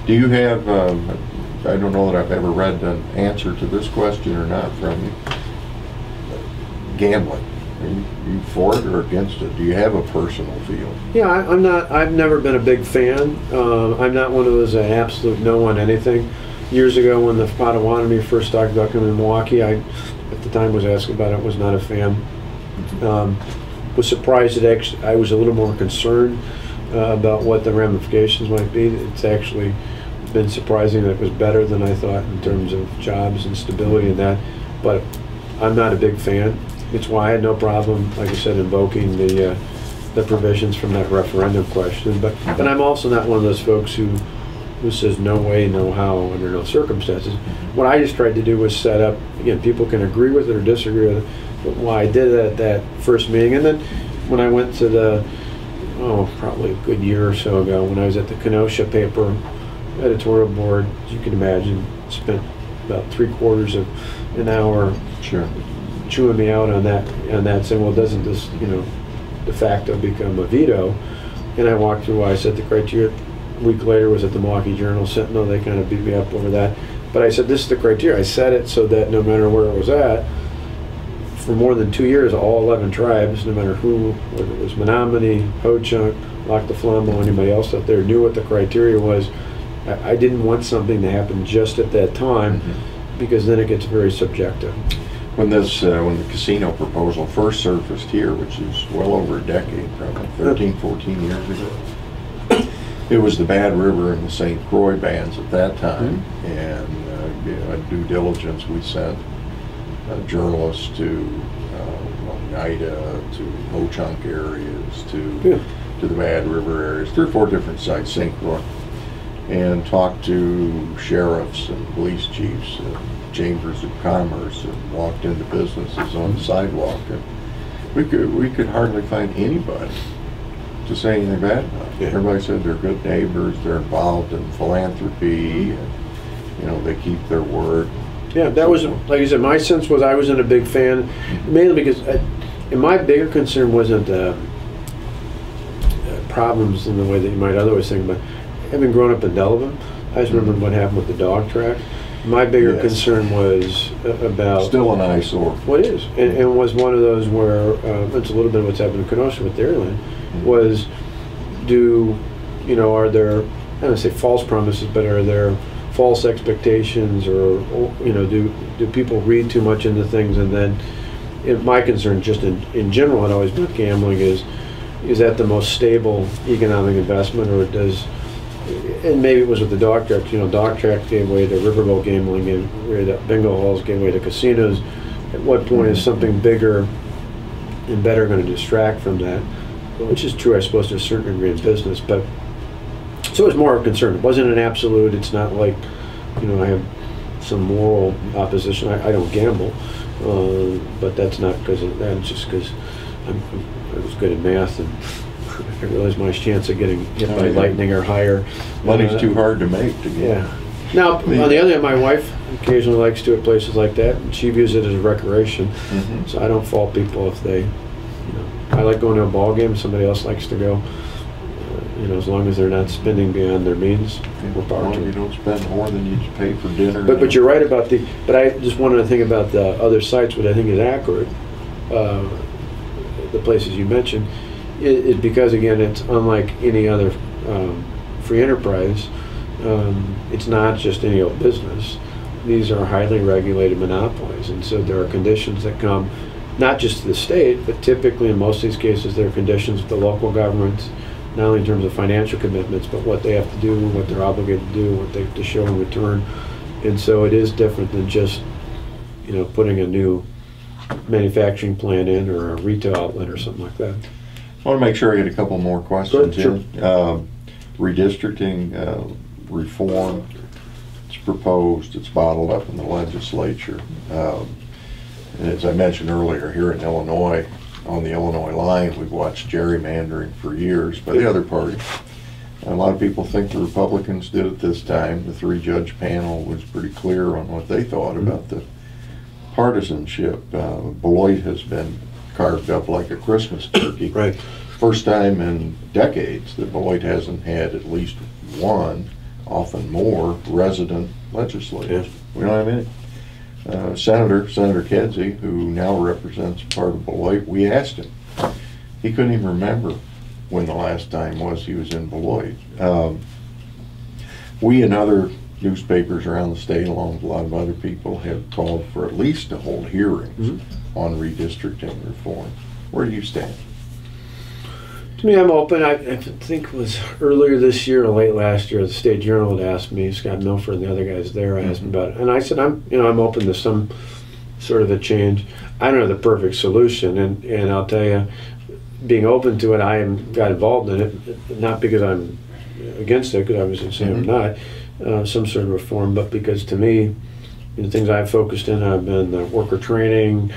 Do you have, I don't know that I've ever read an answer to this question or not from you, gambling. Are you for it or against it? Do you have a personal feeling? Yeah, I'm not. I've never been a big fan. I'm not one of those absolute no on anything. Years ago, when the Potawatomi first talked about coming to Milwaukee, I, at the time, was asked about it. Was not a fan. Was surprised that actually I was a little more concerned about what the ramifications might be. It's actually been surprising that it was better than I thought in terms of jobs and stability and that. But I'm not a big fan. It's why I had no problem, like I said, invoking the provisions from that referendum question. But I'm also not one of those folks who says no way, no how, under no circumstances. What I just tried to do was set up, again, people can agree with it or disagree with it, but why I did it at that first meeting. And then when I went to the, probably a good year or so ago, when I was at the Kenosha paper editorial board, as you can imagine, spent about 3/4 of an hour chewing me out on that, saying, well, doesn't this, de facto become a veto? And I walked through why I said the criteria. A week later was at the Milwaukee Journal Sentinel. They kind of beat me up over that. But I said, this is the criteria. I said it so that no matter where it was at, for more than 2 years, all 11 tribes, no matter who, whether it was Menominee, Ho-Chunk, Lac du Flambeau, anybody else out there, knew what the criteria was. I didn't want something to happen just at that time, because then it gets very subjective. When the casino proposal first surfaced here, which is well over a decade, probably 13, 14 years ago, it was the Bad River and the St. Croix bands at that time, and at due diligence we sent journalists to Oneida, to Ho-Chunk areas, to the Bad River areas, 3 or 4 different sites, St. Croix, and talked to sheriffs and police chiefs, chambers of commerce, and walked into businesses on the sidewalk, and we could hardly find anybody to say anything bad about it. Everybody said they're good neighbors, they're involved in philanthropy, and they keep their word. Yeah, that was, like I said, my sense was I wasn't a big fan, mainly because, and my bigger concern wasn't problems in the way that you might otherwise think about. Having grown up in Delavan, I just remember what happened with the dog track. My bigger concern was about... Still an eyesore. What is, and was one of those where, it's a little bit of what's happened in Kenosha with Dairyland, was are there, I don't want to say false promises, but are there false expectations, or do people read too much into things? And then my concern just in general had always been gambling is that the most stable economic investment, or does, and maybe it was with the dog track, dog track gave way to riverboat gambling, and bingo halls gave way to casinos. At what point is something bigger and better going to distract from that? Which is true, I suppose, to a certain degree in business, but so it's more of a concern. It wasn't an absolute. It's not like, I have some moral opposition. I don't gamble, but that's not because of that. It's just because I was good at math, and I realized my chance of getting hit by lightning or higher. Money's too hard to make. Now, on the other hand, my wife occasionally likes to at places like that, and she views it as a recreation. So I don't fault people if they. I like going to a ball game. Somebody else likes to go. As long as they're not spending beyond their means, we're power to. You don't spend more than you pay for dinner. But you're right about the. But I just wanted to think about the other sites, which I think is accurate. The places you mentioned, is because again, it's unlike any other free enterprise. It's not just any old business. These are highly regulated monopolies, and so there are conditions that come. Not just to the state, but typically in most of these cases there are conditions with the local governments, not only in terms of financial commitments, but what they have to do, what they're obligated to do, what they have to show in return. And so it is different than just, putting a new manufacturing plant in, or a retail outlet or something like that. I want to make sure I get a couple more questions in. Redistricting reform, it's proposed, it's bottled up in the legislature. And as I mentioned earlier, here in Illinois, on the Illinois line, we've watched gerrymandering for years by the other party. And a lot of people think the Republicans did it this time. The 3-judge panel was pretty clear on what they thought about the partisanship. Beloit has been carved up like a Christmas turkey. Right. First time in decades that Beloit hasn't had at least one often more, resident legislators. We don't have any. Senator Kedzie, who now represents part of Beloit, we asked him. He couldn't even remember when the last time was he was in Beloit. We and other newspapers around the state, along with a lot of other people, have called for at least to hold hearings on redistricting reform. Where do you stand? To me, I'm open. I think it was earlier this year or late last year, the State Journal had asked me, Scott Milford and the other guys there asked me about it. And I said, I'm open to some sort of a change. I don't know the perfect solution, and I'll tell you, being open to it, got involved in it, not because I'm against it, because I was saying I'm not, some sort of reform, but because to me, the things I've focused in have been worker training.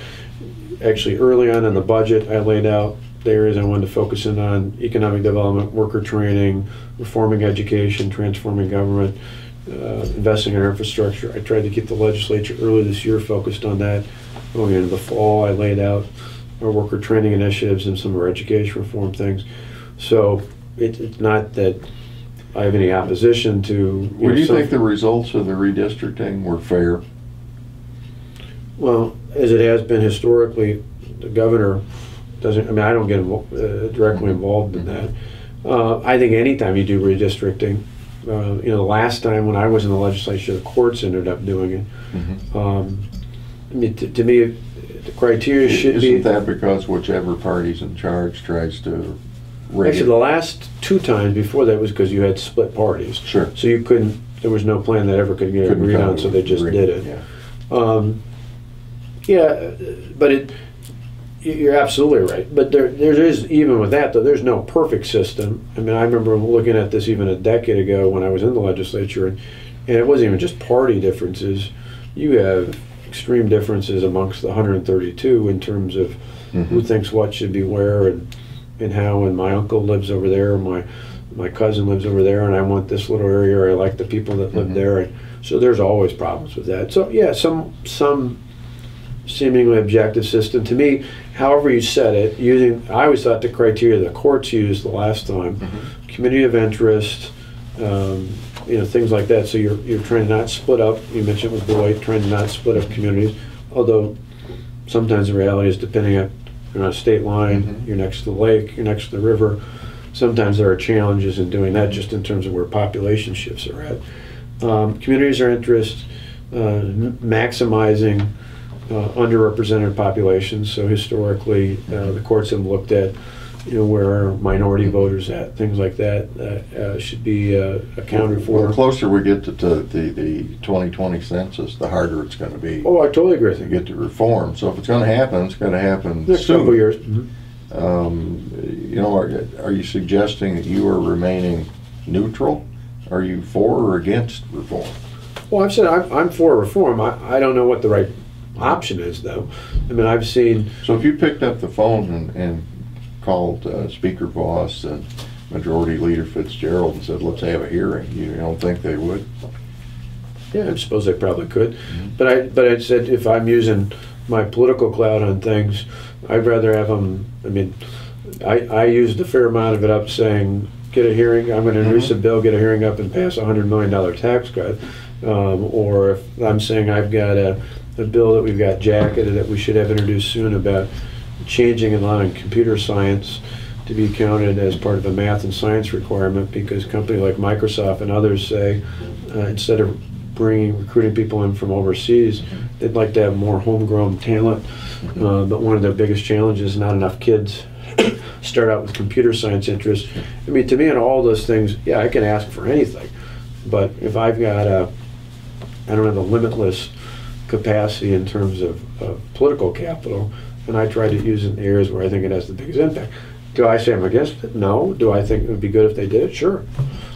Actually, early on in the budget, I laid out the areas I wanted to focus in on: economic development, worker training, reforming education, transforming government, investing in our infrastructure. I tried to keep the legislature early this year focused on that. Going into the fall, I laid out our worker training initiatives and some of our education reform things. So it's not that I have any opposition to... Do you think the results of the redistricting were fair? Well, as it has been historically, the governor doesn't, I don't get directly involved in that. I think anytime you do redistricting, the last time when I was in the legislature, the courts ended up doing it. To me, the criteria should be... Isn't that because whichever party's in charge tries to... Actually, the last two times before that was because you had split parties. Sure. So you couldn't, there was no plan that ever could get agreed on, so they just did it. Yeah. But you're absolutely right. But there is, even with that, though, there's no perfect system. I mean, I remember looking at this even a decade ago when I was in the legislature, and it wasn't even just party differences. You have extreme differences amongst the 132 in terms of who thinks what should be where and how. And my uncle lives over there, my cousin lives over there, and I want this little area, or I like the people that live there. And so there's always problems with that. So yeah, some seemingly objective system. To me, however you set it, I always thought the criteria the courts used the last time, community of interest, things like that. So you're trying to not split up. You mentioned with Beloit, trying to not split up communities. Although sometimes the reality is, depending on you're on a state line, you're next to the lake, you're next to the river. Sometimes there are challenges in doing that, just in terms of where population shifts are at. Communities of interest, maximizing underrepresented populations. So historically, the courts have looked at, where are minority voters at, things like that should be accounted for. Well, the closer we get to the 2020 census, the harder it's going to be. Oh, I totally agree. To get to reform. So if it's going to happen, it's going to happen next soon. Couple years. Are you suggesting that you are remaining neutral? Are you for or against reform? Well, I've said I'm for reform. I don't know what the right option is, though. I mean, I've seen... So if you picked up the phone and called Speaker Voss and Majority Leader Fitzgerald and said, let's have a hearing, you don't think they would? Yeah, I suppose they probably could. But I said, if I'm using my political clout on things, I'd rather have them... I mean, I used a fair amount of it up saying, get a hearing, I'm going to introduce a bill, get a hearing up and pass a $100 million tax cut. Or if I'm saying I've got a bill that we've got jacketed that we should have introduced soon about changing and allowing computer science to be counted as part of a math and science requirement, because companies like Microsoft and others say instead of recruiting people in from overseas, they'd like to have more homegrown talent. But one of their biggest challenges is not enough kids start out with computer science interest. I mean, to me, in all those things, yeah, I can ask for anything. But if I've got I don't have a limitless capacity in terms of political capital, and I try to use it in areas where I think it has the biggest impact. Do I say I'm against it? No. Do I think it would be good if they did it? Sure.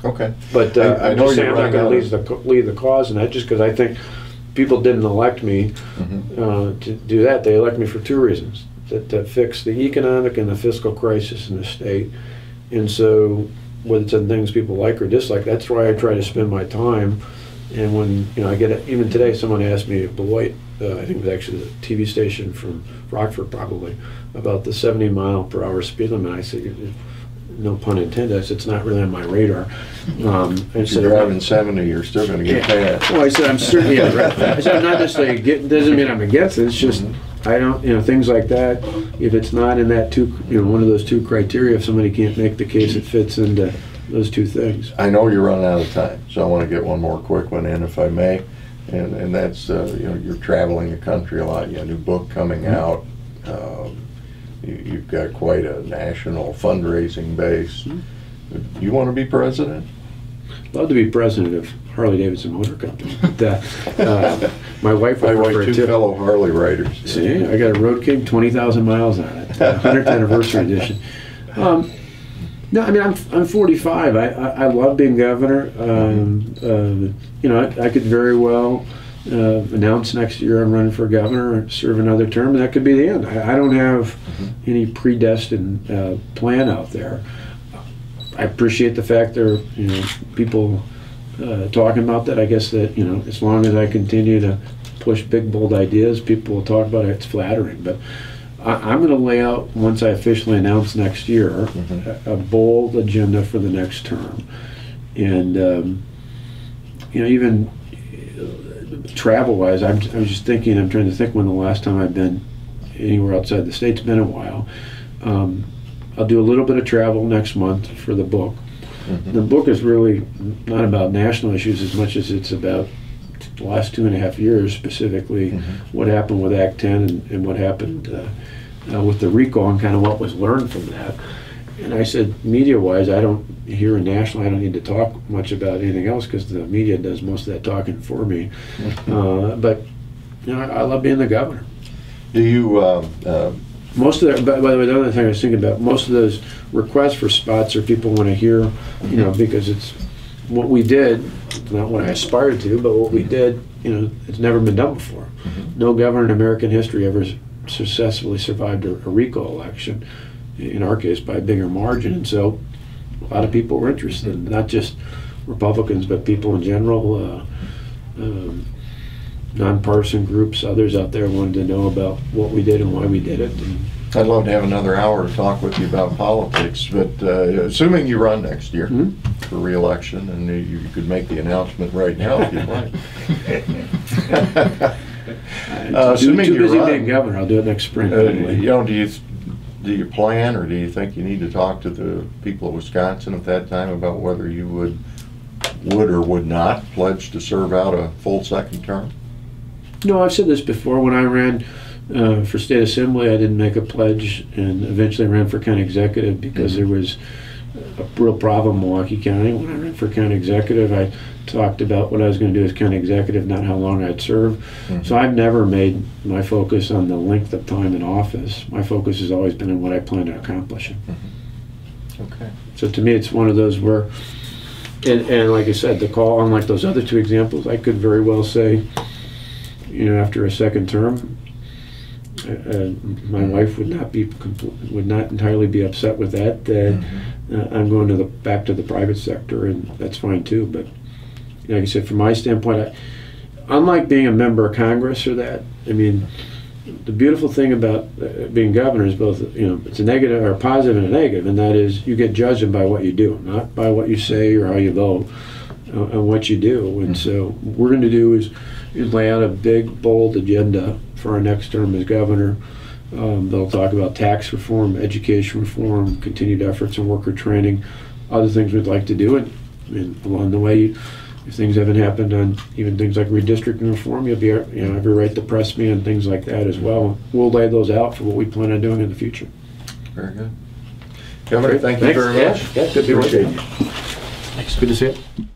Okay. But I'm just saying I'm not going to lead the cause in that, just because I think people didn't elect me to do that. They elect me for two reasons: to fix the economic and the fiscal crisis in the state. And so, whether it's in things people like or dislike, that's why I try to spend my time. And when I get it, even today, someone asked me at Beloit, I think it was actually the TV station from Rockford probably, about the 70-mile-per-hour speed limit. I said, no pun intended, I said, it's not really on my radar. If you're driving 70, you're still going to get that. Well, I said, I'm certainly, I said, I'm not necessarily, doesn't mean I'm against it, it's just, I don't, things like that, if it's not in that one of those two criteria, if somebody can't make the case, it fits into those two things. I know you're running out of time, so I want to get one more quick one in, if I may. And that's, you're traveling the country a lot. You have a new book coming out. You've got quite a national fundraising base. Do you want to be president? Love to be president of Harley Davidson Motor Company. But, my wife would prefer two fellow Harley riders. See, I got a Road King, 20,000 miles on it, 100th anniversary edition. No, I mean, I'm 45. I love being governor. I could very well announce next year I'm running for governor and serve another term, and that could be the end. I don't have any predestined plan out there. I appreciate the fact there are people talking about that. I guess that as long as I continue to push big, bold ideas, people will talk about it. It's flattering, but I'm going to lay out, once I officially announce next year, a bold agenda for the next term. And, even travel-wise, I'm just thinking, I'm trying to think when the last time I've been anywhere outside the state's been a while. I'll do a little bit of travel next month for the book. The book is really not about national issues as much as it's about the last 2.5 years, specifically what happened with Act 10 and what happened with the recall and kind of what was learned from that. And I said, media-wise, I don't need to talk much about anything else because the media does most of that talking for me. But I love being the governor. Do you? Most of that, by the way, the other thing I was thinking about, most of those requests for spots are people want to hear, because it's what we did, not what I aspired to, but what we did, it's never been done before. No governor in American history ever successfully survived a recall election, in our case by a bigger margin, and so a lot of people were interested, not just Republicans, but people in general, nonpartisan groups, others out there wanted to know about what we did and why we did it. And I'd love to have another hour to talk with you about politics, but assuming you run next year for re-election, and you could make the announcement right now if you'd like. Assuming too you busy run, being governor, I'll do it next spring. Do you plan, or do you think you need to talk to the people of Wisconsin at that time about whether you would or would not pledge to serve out a full second term? No, I've said this before. When I ran for state assembly, I didn't make a pledge, and eventually ran for county executive because there was a real problem in Milwaukee County. When I ran for county executive, I talked about what I was going to do as county executive, not how long I'd serve. So I've never made my focus on the length of time in office. My focus has always been on what I plan to accomplish. Okay. So to me, it's one of those where, and like I said, the call, unlike those other two examples, I could very well say, after a second term, my wife would not entirely be upset with that. I'm going back to the private sector, and that's fine too. But like I said, from my standpoint, unlike being a member of Congress or that, I mean, the beautiful thing about being governor is both, it's a negative or a positive and a negative, and that is you get judged by what you do, not by what you say or how you vote, on what you do. And so what we're going to do is lay out a big, bold agenda for our next term as governor. They'll talk about tax reform, education reform, continued efforts in worker training, other things we'd like to do. And along the way, if things haven't happened on even things like redistricting reform, you'll be, have your right to press me on things like that as well. We'll lay those out for what we plan on doing in the future. Very good. Governor, thank you very much. Yeah, good to be with you. Thanks. Good to see you.